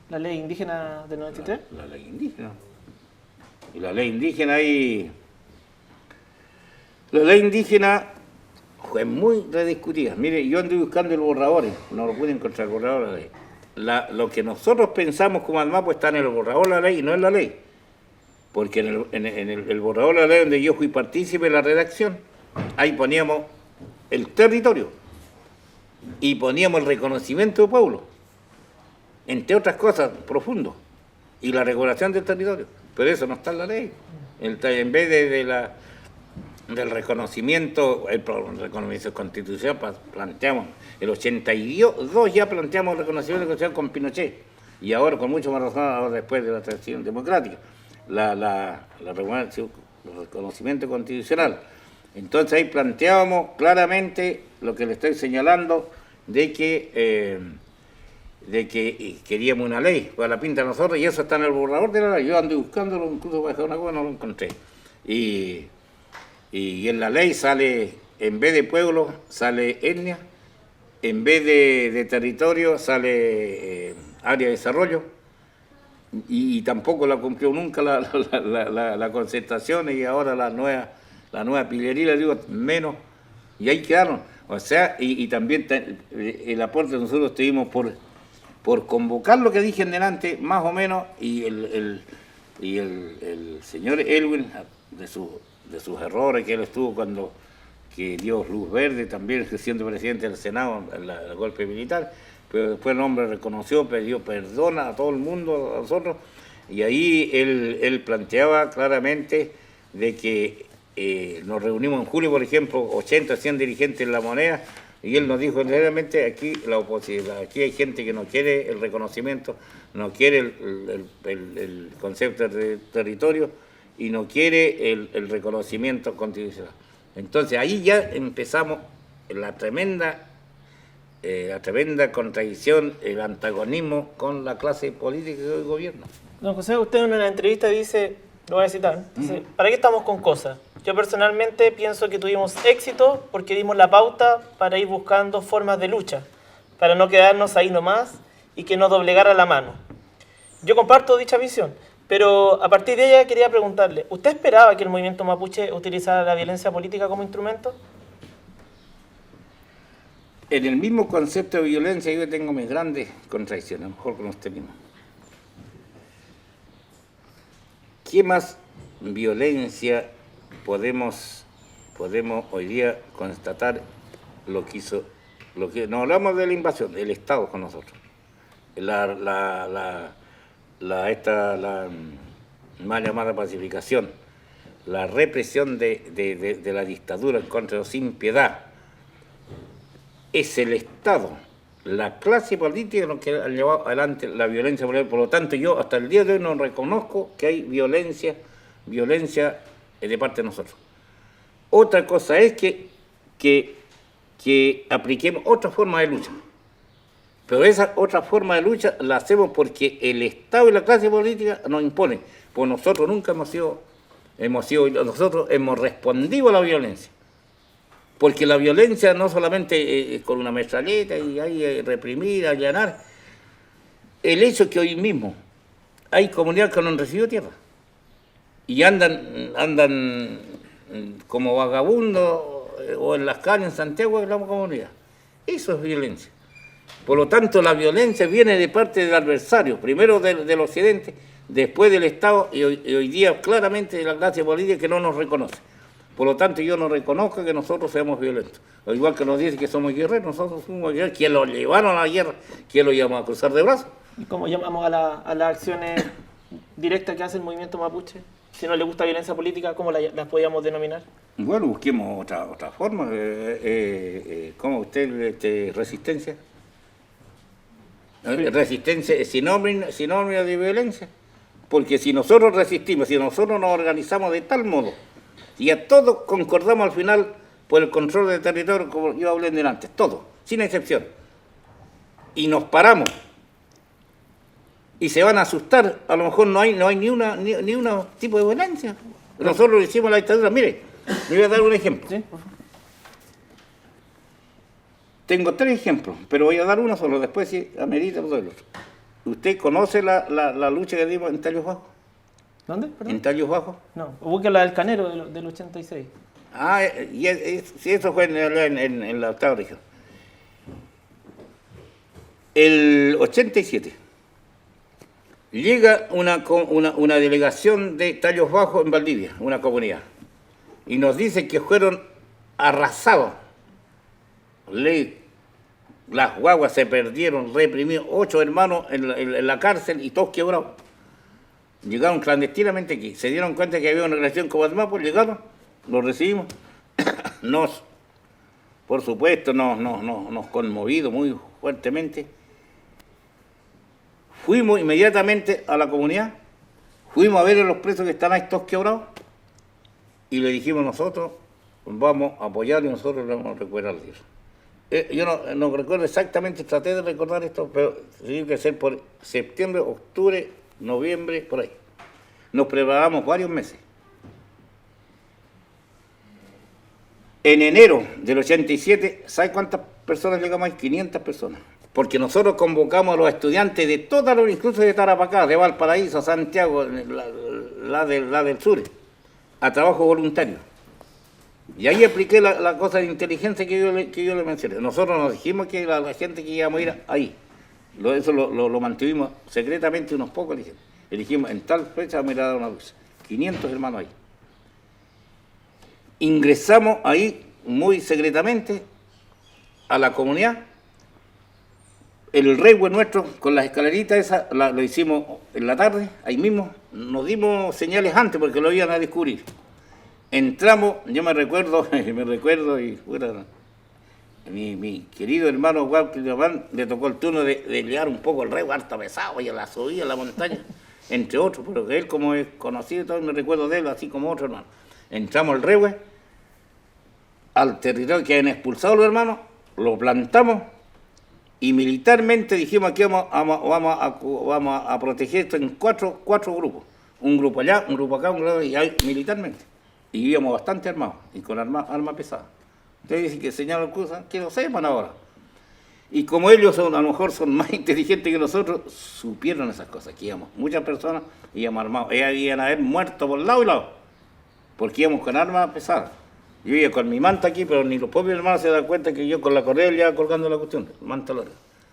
¿La ley indígena del 93? La ley indígena. Y la ley indígena ahí... La ley indígena fue muy rediscutida. Mire, yo ando buscando el borrador, no lo pude encontrar, el borrador de la ley. Lo que nosotros pensamos como ADMAPO está en el borrador de la ley y no en la ley. Porque en el borrador de la ley donde yo fui partícipe de la redacción, ahí poníamos el territorio y poníamos el reconocimiento del pueblo, entre otras cosas, profundo, y la regulación del territorio. Pero eso no está en la ley. En vez del reconocimiento, el reconocimiento constitucional, planteamos, el 82 ya planteamos el reconocimiento constitucional con Pinochet, y ahora con mucho más razón, ahora después de la transición democrática, el reconocimiento constitucional. Entonces ahí planteábamos claramente lo que le estoy señalando, de que queríamos una ley para la pinta de nosotros, y eso está en el borrador de la ley. Yo ando buscándolo, incluso para dejar una cosa, no lo encontré. Y en la ley sale, en vez de pueblo, sale etnia, en vez de territorio, sale área de desarrollo, y tampoco la cumplió nunca la concertación, y ahora la nueva pillería, le digo, menos, y ahí quedaron. O sea, y también el aporte nosotros tuvimos por convocar lo que dije en delante, más o menos, y Y el señor Elwin, de sus errores que él estuvo cuando que dio luz verde, también siendo presidente del Senado, el golpe militar, pero después el hombre reconoció, pidió perdón a todo el mundo, a nosotros, y ahí él planteaba claramente de que nos reunimos en julio, por ejemplo, 80, 100 dirigentes en La Moneda, y él nos dijo realmente aquí aquí hay gente que no quiere el reconocimiento, no quiere el concepto de territorio y no quiere el reconocimiento constitucional. Entonces ahí ya empezamos la tremenda contradicción, el antagonismo con la clase política que hoy gobierna. Don José, usted en una entrevista dice, lo voy a citar, dice, ¿para qué estamos con cosas? Yo personalmente pienso que tuvimos éxito porque dimos la pauta para ir buscando formas de lucha, para no quedarnos ahí nomás y que nos doblegara la mano. Yo comparto dicha visión, pero a partir de ella quería preguntarle, ¿usted esperaba que el movimiento mapuche utilizara la violencia política como instrumento? En el mismo concepto de violencia yo tengo mis grandes contradicciones, a lo mejor con usted mismo. ¿Qué más violencia podemos hoy día constatar lo que hizo, no hablamos de la invasión, del Estado con nosotros? La mal llamada pacificación, la represión de la dictadura en contra de los sin piedad, es el Estado, la clase política lo que ha llevado adelante la violencia. Por lo tanto, yo hasta el día de hoy no reconozco que hay violencia de parte de nosotros. Otra cosa es que apliquemos otra forma de lucha. Pero esa otra forma de lucha la hacemos porque el Estado y la clase política nos imponen. Pues nosotros nunca nosotros hemos respondido a la violencia. Porque la violencia no solamente es con una metralleta y hay reprimir, allanar. El hecho es que hoy mismo hay comunidades que no han recibido tierra y andan como vagabundos o en las calles en Santiago de la comunidad. Eso es violencia. Por lo tanto, la violencia viene de parte del adversario, primero del occidente, después del Estado y hoy día claramente de la clase política que no nos reconoce. Por lo tanto, yo no reconozco que nosotros seamos violentos. Al igual que nos dicen que somos guerreros, nosotros somos guerreros. ¿Quién los llevaron a la guerra? ¿Quién los llamó a cruzar de brazos? ¿Y cómo llamamos a las acciones directas que hace el movimiento mapuche? Si no le gusta violencia política, ¿cómo las podríamos denominar? Bueno, busquemos otra forma. ¿Cómo usted, resistencia? Resistencia es sinónimo de violencia. Porque si nosotros resistimos, si nosotros nos organizamos de tal modo, y a todos concordamos al final por el control del territorio, como yo hablé antes, todos, sin excepción. Y nos paramos. Y se van a asustar. A lo mejor no hay ni una tipo de violencia. Nosotros lo hicimos en la dictadura. Mire, le voy a dar un ejemplo. ¿Sí? Tengo 3 ejemplos, pero voy a dar uno solo. Después, si amerita, lo doy el otro. ¿Usted conoce la lucha que dimos en Tallos Bajos? ¿Dónde? Perdón. ¿En Tallos Bajos? No, busque la del Canero del 86. Ah, sí, eso fue en la octava región. El 87 llega una delegación de Tallos Bajos en Valdivia, una comunidad, y nos dice que fueron arrasados. Las guaguas se perdieron, reprimidos, 8 hermanos en la cárcel y todos quebrados. Llegaron clandestinamente aquí, se dieron cuenta que había una relación con Guatemala, llegaron, los recibimos, por supuesto, nos conmovido muy fuertemente. Fuimos inmediatamente a la comunidad, fuimos a ver a los presos que están ahí todos quebrados y le dijimos nosotros vamos a apoyar y nosotros le vamos a recuperar la tierra. Yo no recuerdo exactamente, traté de recordar esto, pero tiene que ser por septiembre, octubre, noviembre, por ahí. Nos preparamos varios meses. En enero del 87, ¿sabe cuántas personas llegamos ahí? 500 personas. Porque nosotros convocamos a los estudiantes de todas las, incluso de Tarapacá, de Valparaíso, Santiago, la del sur, a trabajo voluntario. Y ahí expliqué la cosa de inteligencia que yo le mencioné. Nosotros nos dijimos que la gente que íbamos a ir ahí. Eso lo mantuvimos secretamente unos pocos, dije. Le dijimos, en tal fecha me da una luz. 500 hermanos ahí. Ingresamos ahí muy secretamente a la comunidad. El regue nuestro, con las escaleritas esas, lo hicimos en la tarde, ahí mismo. Nos dimos señales antes porque lo iban a descubrir. Entramos, yo me recuerdo y bueno, mi querido hermano Walter Giovanni le tocó el turno de liar un poco el regue harto pesado y a la subida a la montaña, entre otros, pero que él como es conocido, todo me recuerdo de él, así como otro hermano. Entramos al regue, al territorio que habían expulsado los hermanos, lo plantamos y militarmente dijimos que vamos a proteger esto en cuatro grupos. Un grupo allá, un grupo acá, un grupo y ahí militarmente. Y íbamos bastante armados y con armas pesadas. Ustedes dicen que señalan cosas que no sepan ahora. Y como ellos a lo mejor son más inteligentes que nosotros, supieron esas cosas, que íbamos. Muchas personas íbamos armados. Ellas iban a haber muerto por lado y lado, porque íbamos con armas pesadas. Yo iba con mi manta aquí, pero ni los propios hermanos se dan cuenta que yo con la correa ya colgando la cuestión, el manta larga.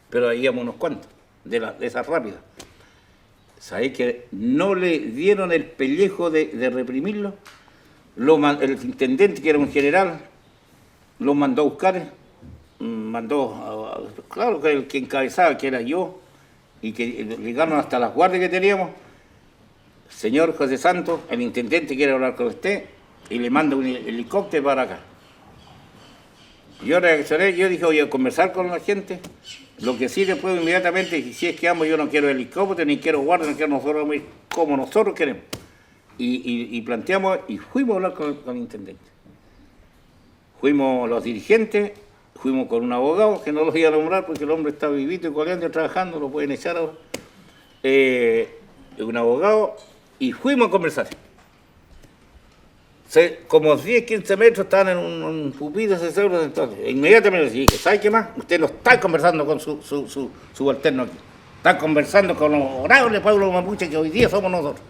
Pero ahí íbamos unos cuantos, de esas rápidas. ¿Sabéis que no le dieron el pellejo de reprimirlo? El intendente, que era un general, lo mandó a buscar, claro que el que encabezaba, que era yo, y que llegaron hasta las guardias que teníamos. Señor José Santos, el intendente quiere hablar con usted, y le manda un helicóptero para acá. Yo reaccioné, yo dije, voy a conversar con la gente, lo que sí después inmediatamente, si es que amo, yo no quiero helicóptero, ni quiero guardia, ni quiero nosotros ir como nosotros queremos. Y planteamos, y fuimos a hablar con el intendente. Fuimos los dirigentes, fuimos con un abogado, que no los iba a nombrar porque el hombre está vivito y coleando, trabajando, lo pueden echar ahora. Un abogado, y fuimos a conversar. Como 10, 15 metros estaban en un pupitre, entonces, inmediatamente dije, ¿sabe qué más? Usted no está conversando con su subalterno aquí. Está conversando con los honorables pueblos mapuche que hoy día somos nosotros.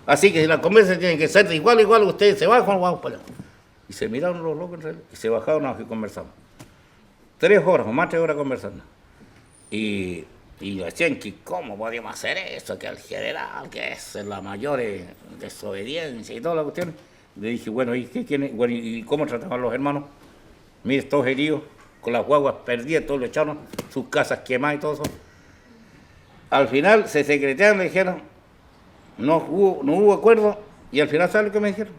Así que si las conversas tienen que ser de igual a igual, ustedes se bajan, vamos para allá. Y se miraron los locos y se bajaron y conversamos. 3 horas o más 3 horas conversando. Y decían que cómo podíamos hacer eso, que el general, que es la mayor desobediencia y toda la cuestión. Le dije, bueno, ¿y cómo trataban los hermanos? Mire, todos heridos, con las guaguas perdidas, todos lo echaron, sus casas quemadas y todo eso. Al final se secretaron, le dijeron, no hubo acuerdo, y al final, ¿sabe lo que me dijeron?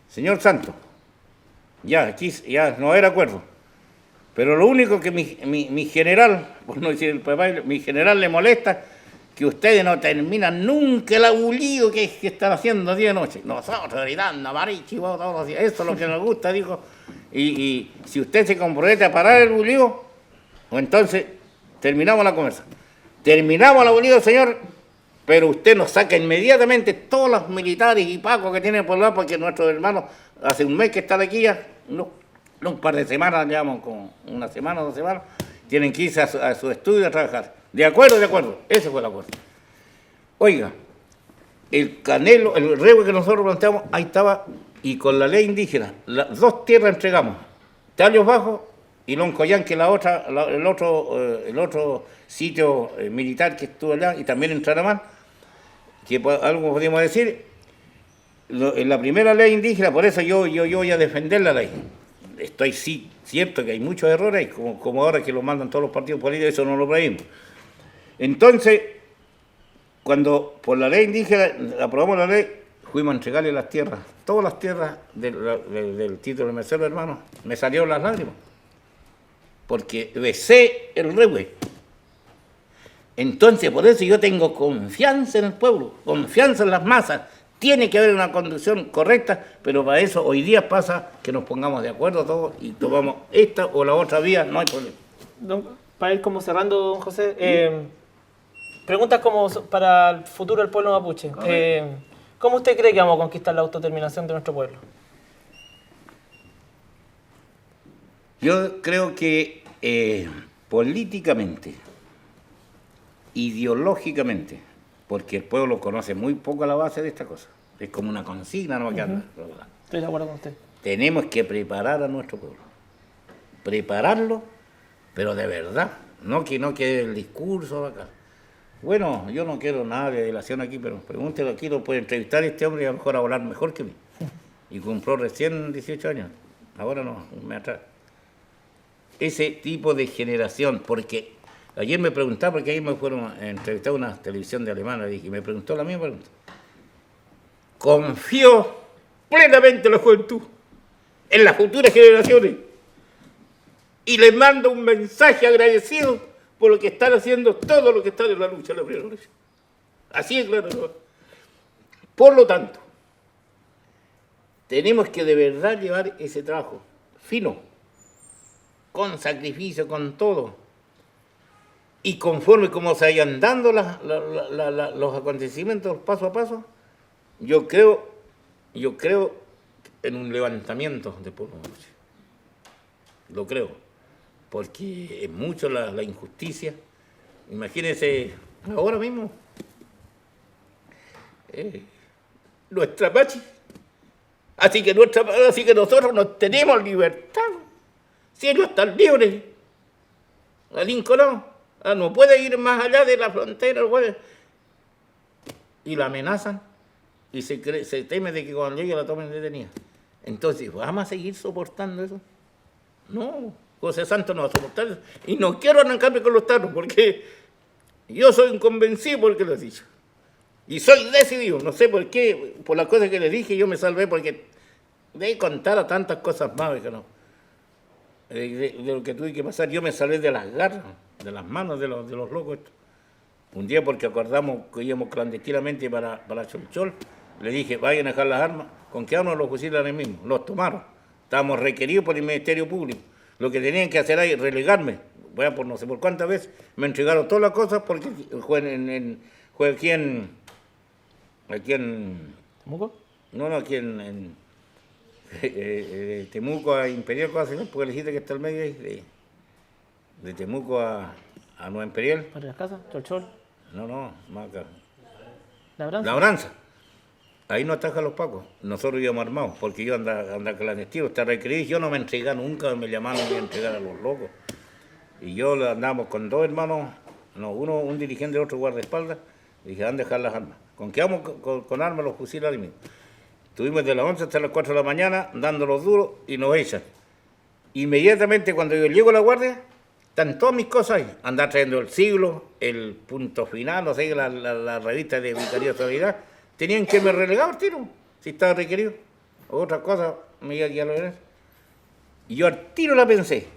Señor Santos, aquí ya no era acuerdo, pero lo único que mi general, por no decir el papá, mi general le molesta, que ustedes no terminan nunca el abulío que están haciendo día y noche. Nosotros gritando, amarichi, todos los días, eso es lo que nos gusta, dijo, y si usted se compromete a parar el abulío, pues entonces terminamos la conversa. Terminamos el abulío, señor, pero usted nos saca inmediatamente todos los militares y pacos que tienen por lado, porque nuestros hermanos, hace un mes que están aquí ya, un par de semanas, digamos, con una semana o 2 semanas, tienen que irse a su estudio a trabajar. De acuerdo, ese fue el acuerdo. Oiga, el canelo, el regue que nosotros planteamos, ahí estaba, y con la ley indígena, las 2 tierras entregamos, Tallos Bajos y Loncoyán, que el otro sitio militar que estuvo allá, y también en Traramán, que algo podríamos decir, en la primera ley indígena, por eso yo voy a defender la ley. Estoy cierto que hay muchos errores, como ahora que lo mandan todos los partidos políticos, eso no lo creímos. Entonces, cuando por la ley indígena aprobamos la ley, fuimos a entregarle las tierras, todas las tierras del título de Mercedes, hermano, me salieron las lágrimas, porque besé el regue. Entonces, por eso yo tengo confianza en el pueblo, confianza en las masas. Tiene que haber una conducción correcta, pero para eso hoy día pasa que nos pongamos de acuerdo todos y tomamos esta o la otra vía, no hay problema. Para ir como cerrando, don José, preguntas como para el futuro del pueblo mapuche. ¿Cómo usted cree que vamos a conquistar la autodeterminación de nuestro pueblo? Yo creo que políticamente, ideológicamente, porque el pueblo conoce muy poco la base de esta cosa. Es como una consigna, no que anda. Estoy de acuerdo con usted. Tenemos que preparar a nuestro pueblo. Prepararlo, pero de verdad. No que el discurso acá. Bueno, yo no quiero nada de delación aquí, pero pregúntelo aquí, lo puede entrevistar este hombre y a lo mejor hablar mejor que mí. Y cumplió recién 18 años, ahora no, me atrás. Ese tipo de generación, porque ayer me preguntaba, porque ahí me fueron a entrevistar una televisión de alemana, y me preguntó la misma pregunta. Confío plenamente en la juventud, en las futuras generaciones, y les mando un mensaje agradecido por lo que están haciendo, todo lo que están en la lucha, la primera lucha. Así es claro, ¿no? Por lo tanto, tenemos que de verdad llevar ese trabajo fino, con sacrificio, con todo. Y conforme como se vayan dando los acontecimientos paso a paso, yo creo en un levantamiento de pueblo. Lo creo. Porque es mucho la injusticia. Imagínense ahora mismo nuestra Pachi. Así que nosotros no tenemos libertad. Si ellos están libres, la Lincoln no puede ir más allá de la frontera, y la amenazan y se teme de que cuando llegue la tomen detenida. Entonces, ¿vamos a seguir soportando eso? No, José Santos no va a soportar eso. Y no quiero arrancarme con los tarros porque yo soy un convencido porque lo he dicho. Y soy decidido, no sé por qué, por las cosas que le dije, yo me salvé porque de contar a tantas cosas más, que no. De lo que tuve que pasar, yo me salvé de las garras, de las manos de los locos estos. Un día porque acordamos que íbamos clandestinamente para Cholchol, le dije, vayan a dejar las armas, con que armas los fusilan mismos, los tomaron. Estábamos requeridos por el Ministerio Público. Lo que tenían que hacer era relegarme. Bueno, por no sé por cuántas veces me entregaron todas las cosas porque fue aquí en ¿Temuco? No, aquí en Temuco a Imperial, porque le dijiste que está al medio ahí, de Temuco a Nueva Imperial. ¿Para las casas? ¿Cholchol? No, más acá. ¿Labranza? Labranza. Ahí no atacan los pacos. Nosotros íbamos armados, porque yo andaba clandestino, está requerido. Yo no me entregué nunca, me llamaron a entregar a los locos. Y yo andábamos con dos hermanos, uno un dirigente y otro guardaespaldas. Dije, han de dejar las armas. Con que vamos con armas los fusiles mismos. Estuvimos de las 11 hasta las 4 de la mañana dando los duros y nos echan. Inmediatamente cuando yo llego a la guardia, están todas mis cosas ahí. Andar trayendo el siglo, el punto final, no sé, la revista de Vicaría de Solidaridad. Tenían que me relegar el tiro, si estaba requerido. Otra cosa, me iba a lo verás. Y yo al tiro la pensé.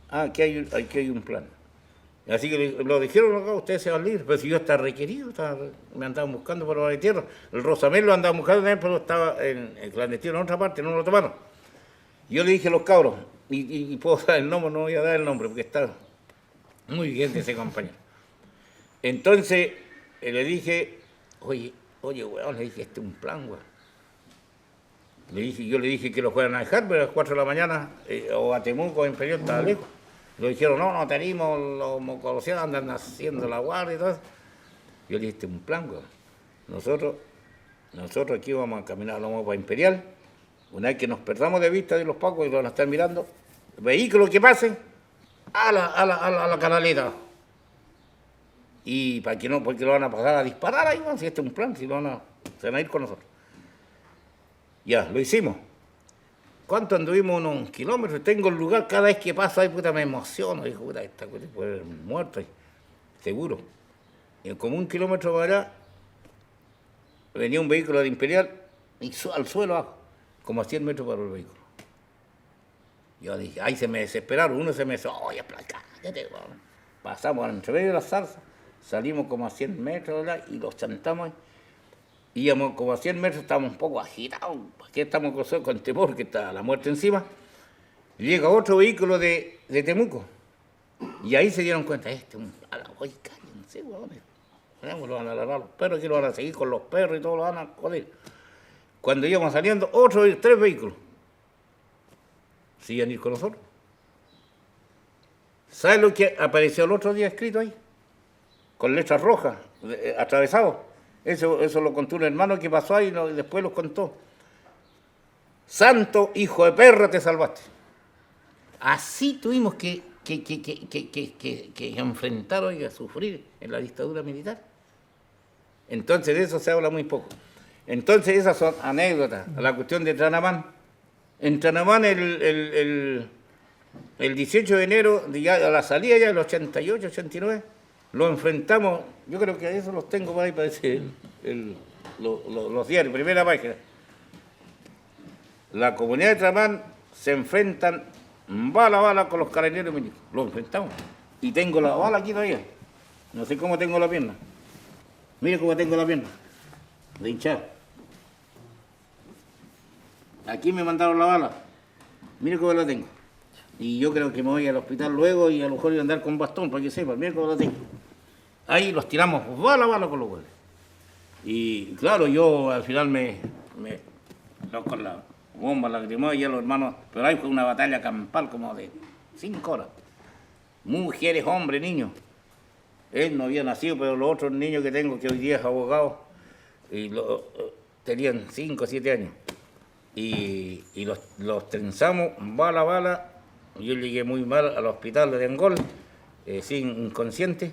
Aquí hay un plan. Así que lo dijeron acá, ustedes se van libres. Pero si yo estaba requerido, me andaban buscando por la tierra. El Rosamel lo andaban buscando también, pero estaba en el clandestino en otra parte, no lo tomaron. Yo le dije a los cabros, y puedo dar el nombre, no voy a dar el nombre, porque está muy bien de ese compañero. Entonces le dije, oye, weón, le dije, este es un plan, weón. Yo le dije que lo fueran a dejar, pero a las 4 de la mañana, o a Temuco, o Imperial, estaba lejos. Le dijeron, no tenemos, los mocolosianos andan haciendo la guardia y todo eso. Yo le dije, este es un plan, weón. Nosotros aquí vamos a caminar, vamos para Imperial. Una vez que nos perdamos de vista de los pacos y lo van a estar mirando, vehículos que pasen a la canaleta. Y para que no, porque lo van a pasar a disparar ahí, si este es un plan, si se van a ir con nosotros. Ya, lo hicimos. ¿Cuánto anduvimos? Unos kilómetros. Tengo el lugar, cada vez que paso ahí, puta, me emociono. Digo, puta, esta cosa puede haber muerto ahí, seguro. Y como 1 kilómetro para allá, venía un vehículo de Imperial y al suelo abajo, como a 100 metros para el vehículo. Yo dije, ahí se me desesperaron. Uno se me dice, oye, cállate. Pasamos entre medio de la zarza, salimos como a 100 metros y los chantamos ahí. Íbamos como a 100 metros, estábamos un poco agitados, aquí estamos con temor, que está la muerte encima. Llega otro vehículo de Temuco, y ahí se dieron cuenta, oye, cállense, huevones. Lo van a agarrar los perros, aquí lo van a seguir con los perros y todo lo van a joder. Cuando íbamos saliendo, 3 vehículos. Siguen ir con nosotros. ¿Sabes lo que apareció el otro día escrito ahí? Con letras rojas, atravesado. Eso lo contó un hermano que pasó ahí y después los contó. Santo hijo de perra, te salvaste. Así tuvimos que enfrentar hoy a sufrir en la dictadura militar. Entonces de eso se habla muy poco. Entonces esas son anécdotas. La cuestión de Tranamán. En Tranamán el 18 de enero, ya a la salida ya del 88, 89, lo enfrentamos, yo creo que eso los tengo por ahí, parece los diarios, primera página. La comunidad de Tranamán se enfrentan bala a bala con los carabineros milicos. Lo enfrentamos. Y tengo la bala aquí todavía. No sé cómo tengo la pierna. Mire cómo tengo la pierna. De hinchar. Aquí me mandaron la bala. Mire cómo la tengo. Y yo creo que me voy al hospital luego y a lo mejor voy a andar con bastón para que sepa. Mire cómo la tengo. Ahí los tiramos bala a bala con los huevos. Y claro, yo al final no, con la bomba lacrimógena y los hermanos, pero ahí fue una batalla campal como de 5 horas. Mujeres, hombres, niños. Él no había nacido, pero los otros niños que tengo, que hoy día es abogado, tenían 5 o 7 años. Y los trenzamos bala a bala. Yo llegué muy mal al hospital de Angol, sin inconsciente.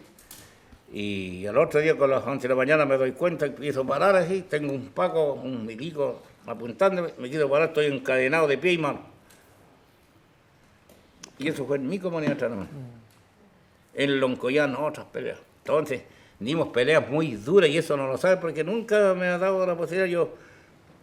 Y al otro día, con las 11 de la mañana, me doy cuenta, empiezo a parar así. Tengo un paco, un milico apuntándome, me quiero parar, estoy encadenado de pie y mano. Y eso fue en mi comunidad Tranamán. En Loncoyán, otras peleas. Entonces, dimos peleas muy duras y eso no lo sabe porque nunca me ha dado la posibilidad. Yo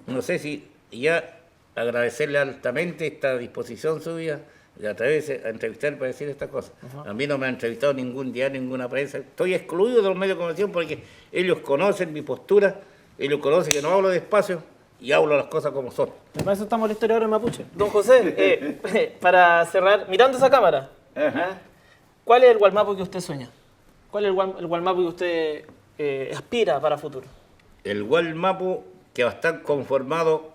no sé si ya agradecerle altamente esta disposición suya de atreverse a entrevistar para decir estas cosas. A mí no me ha entrevistado ningún diario, ninguna prensa. Estoy excluido de los medios de comunicación porque ellos conocen mi postura, ellos conocen que no hablo despacio y hablo las cosas como son. Para eso estamos en la historia ahora en Mapuche. Don José, para cerrar, mirando esa cámara, ¿cuál es el Gualmapu que usted sueña? ¿Cuál es el Gualmapu que usted aspira para futuro? El Gualmapu que va a estar conformado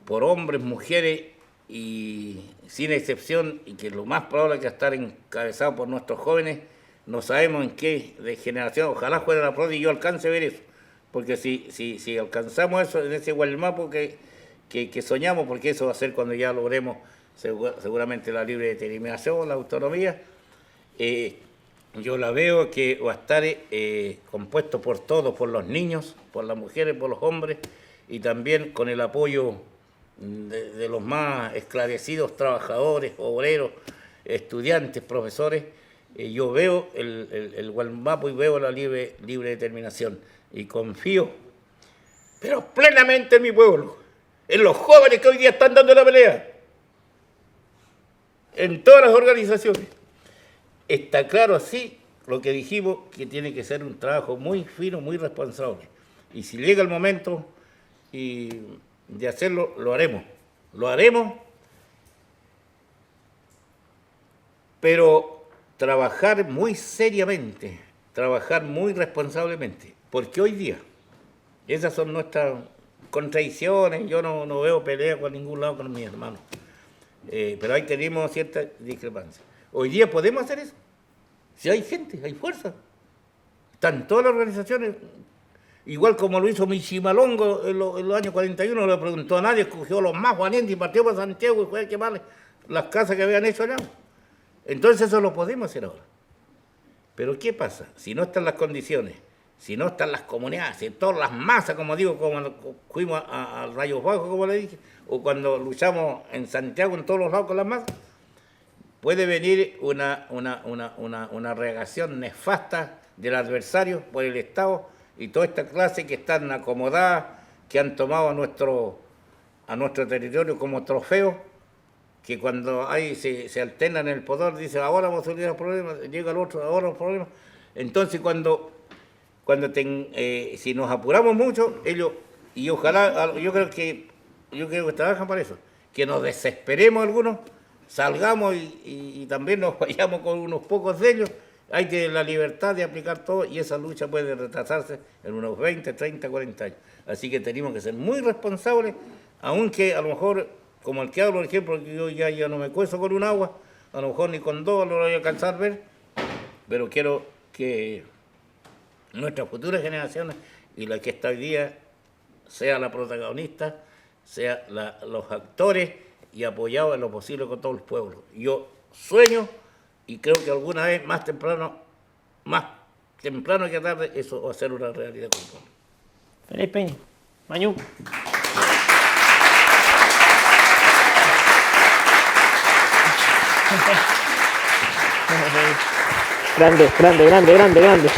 por hombres, mujeres y sin excepción, y que lo más probable es que va a estar encabezado por nuestros jóvenes. No sabemos en qué de generación, ojalá fuera la PRODI y yo alcance a ver eso, porque si alcanzamos eso en ese Gualmapu que soñamos, porque eso va a ser cuando ya logremos seguramente la libre determinación, la autonomía, yo la veo que va a estar compuesto por todos, por los niños, por las mujeres, por los hombres, y también con el apoyo de los más esclarecidos trabajadores, obreros, estudiantes, profesores. Yo veo el Gualmapu y veo la libre determinación y confío, pero plenamente en mi pueblo, en los jóvenes que hoy día están dando la pelea, en todas las organizaciones. Está claro así lo que dijimos, que tiene que ser un trabajo muy fino, muy responsable. Y si llega el momento de hacerlo, lo haremos. Lo haremos, pero trabajar muy seriamente, trabajar muy responsablemente. Porque hoy día, esas son nuestras contradicciones, yo no veo pelea por ningún lado con mis hermanos. Pero ahí tenemos cierta discrepancia. Hoy día podemos hacer eso. Si hay gente, hay fuerza. Están todas las organizaciones, igual como lo hizo Michimalongo en los años 41, no le preguntó a nadie, escogió los más valientes y partió para Santiago y fue a quemar las casas que habían hecho allá. Entonces eso lo podemos hacer ahora. Pero ¿qué pasa? Si no están las condiciones, si no están las comunidades, si todas las masas, como digo, como fuimos a Rayos Bajos, como le dije, o cuando luchamos en Santiago en todos los lados con las masas, puede venir una reacción nefasta del adversario por el Estado y toda esta clase que están acomodadas, que han tomado a nuestro territorio como trofeo, que cuando se alternan en el poder, dicen ahora vamos a solucionar los problemas, llega el otro, ahora los problemas. Entonces si nos apuramos mucho, ellos, y ojalá, yo creo que trabajan para eso, que nos desesperemos algunos, salgamos y también nos vayamos con unos pocos de ellos. Hay que la libertad de aplicar todo y esa lucha puede retrasarse en unos 20, 30, 40 años. Así que tenemos que ser muy responsables, aunque a lo mejor, como el que hablo, por ejemplo, que yo ya no me cuezo con un agua, a lo mejor ni con dos lo voy a alcanzar a ver, pero quiero que nuestras futuras generaciones y la que está hoy día sea la protagonista, sea los actores y apoyados en lo posible con todo el pueblo. Yo sueño y creo que alguna vez más temprano que tarde eso va a ser una realidad con el pueblo. Feliz Peña. Mañú. Grande, grande, grande, grande, grande.